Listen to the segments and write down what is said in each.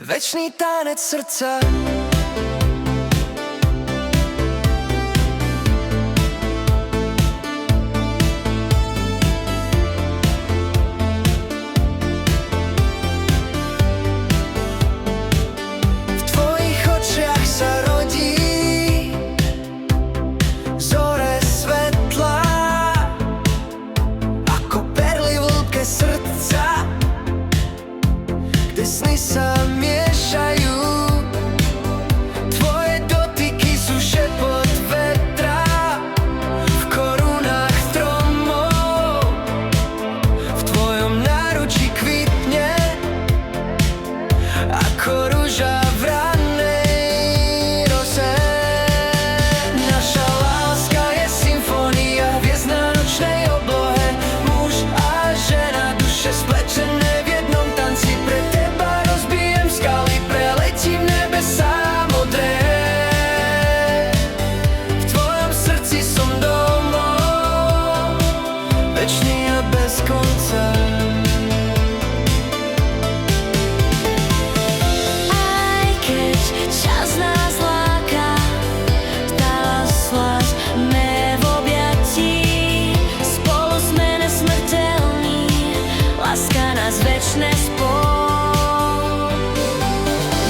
Večný tanec srdca. V tvojich očiach sa rodí zore svetla, ako perly v hĺbke srdca, kde sny sa miešajú. Tvoje dotyky sú šepot vetra v korunách stromov. V tvojom náručí kvitne ako ruža v rannej rose. Naša láska je symfónia hviezd na nočnej oblohe. Muž a žena, duše splečené v jednom tanci. Pre teba rozbijem skaly, preletím nebesá modré. V tvojom srdci som domov, večný a bez konca. Aj keď čas nás láka, tá sme v objatí. Spolu sme nesmrteľní, láska nás večne spoj.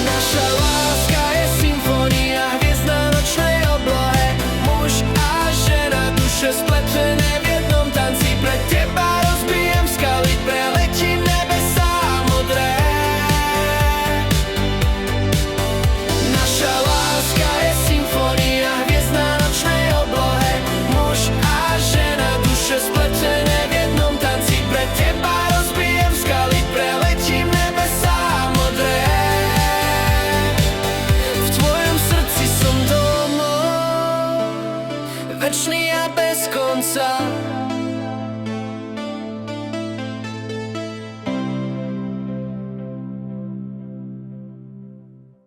Naša láska je symfónia hviezd na nočnej oblohe. Muž a žena, duše spletené v jednom tanci. Pre teba rozbijem skaly, preletím nebesá modré. Naša láska je symfónia hviezd na nočnej oblohe. Muž a žena, duše spletené v jednom tanci. Pre teba rozbijem skaly, preletím nebesá modré. V tvojom srdci som domov, večný a bez konca.